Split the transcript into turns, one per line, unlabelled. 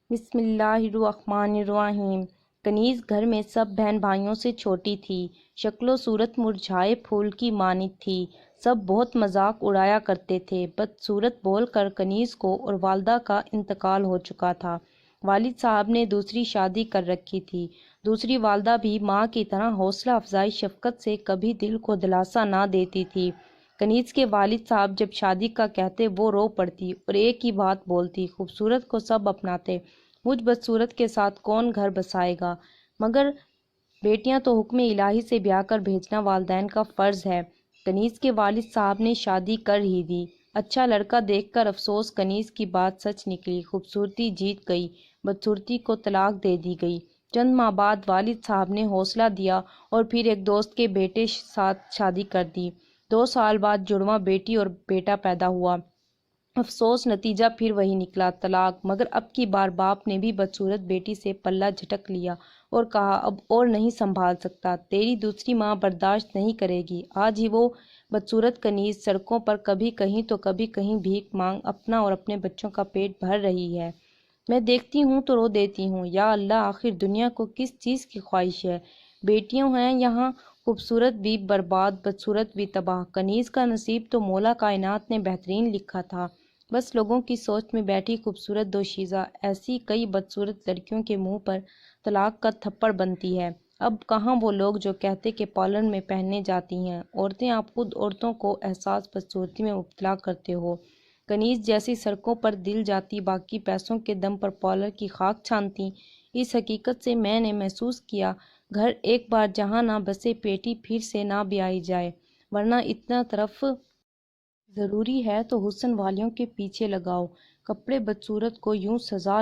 بسم اللہ الرحمن الرحیم۔ کنیز گھر میں سب بہن بھائیوں سے چھوٹی تھی، شکل و صورت مرجھائے پھول کی مانند تھی۔ سب بہت مذاق اڑایا کرتے تھے۔ بدصورت بول کر کنیز کو اور والدہ کا انتقال ہو چکا تھا۔ والد صاحب نے دوسری شادی کر رکھی تھی۔ دوسری والدہ بھی ماں کی طرح حوصلہ افزائی شفقت سے کبھی دل کو دلاسا نہ دیتی تھی۔ کنیز کے والد صاحب جب شادی کا کہتے وہ رو پڑتی اور ایک ہی بات بولتی، خوبصورت کو سب اپناتے، مجھ بدصورت کے ساتھ کون گھر بسائے گا؟ مگر بیٹیاں تو حکم الہی سے بیاہ کر بھیجنا والدین کا فرض ہے۔ کنیز کے والد صاحب نے شادی کر ہی دی۔ اچھا لڑکا دیکھ کر افسوس، کنیز کی بات سچ نکلی، خوبصورتی جیت گئی، بدصورتی کو طلاق دے دی گئی۔ چند ماہ بعد والد صاحب نے حوصلہ دیا اور پھر ایک دوست کے بیٹے ساتھ شادی کر دی۔ 2 سال بعد جڑواں بیٹی اور بیٹا پیدا ہوا۔ افسوس، نتیجہ پھر وہی نکلا، طلاق۔ مگر اب کی بار باپ نے بھی بدصورت بیٹی سے پلہ جھٹک لیا اور کہا اب اور نہیں سنبھال سکتا، تیری دوسری ماں برداشت نہیں کرے گی۔ آج ہی وہ بدصورت کنیز سڑکوں پر کبھی کہیں تو کبھی کہیں بھیک مانگ اپنا اور اپنے بچوں کا پیٹ بھر رہی ہے۔ میں دیکھتی ہوں تو رو دیتی ہوں، یا اللہ آخر دنیا کو کس چیز کی خواہش ہے؟ بیٹیاں ہیں یہاں، خوبصورت بھی برباد، بدصورت بھی تباہ۔ کنیز کا نصیب تو مولا کائنات نے بہترین لکھا تھا، بس لوگوں کی سوچ میں بیٹھی خوبصورت دوشیزہ ایسی کئی بدصورت لڑکیوں کے منہ پر طلاق کا تھپڑ بنتی ہے۔ اب کہاں وہ لوگ جو کہتے کہ پارلر میں پہننے جاتی ہیں عورتیں؟ آپ خود عورتوں کو احساس بدصورتی میں مبتلا کرتے ہو۔ کنیز جیسی سڑکوں پر دل جاتی، باقی پیسوں کے دم پر پارلر کی خاک چھانتی۔ اس حقیقت سے میں نے محسوس کیا، گھر ایک بار جہاں نہ بسے پیٹی پھر سے نہ بیائی جائے، ورنہ اتنا طرف ضروری ہے تو حسن والیوں کے پیچھے لگاؤ۔ کپڑے بدصورت کو یوں سزا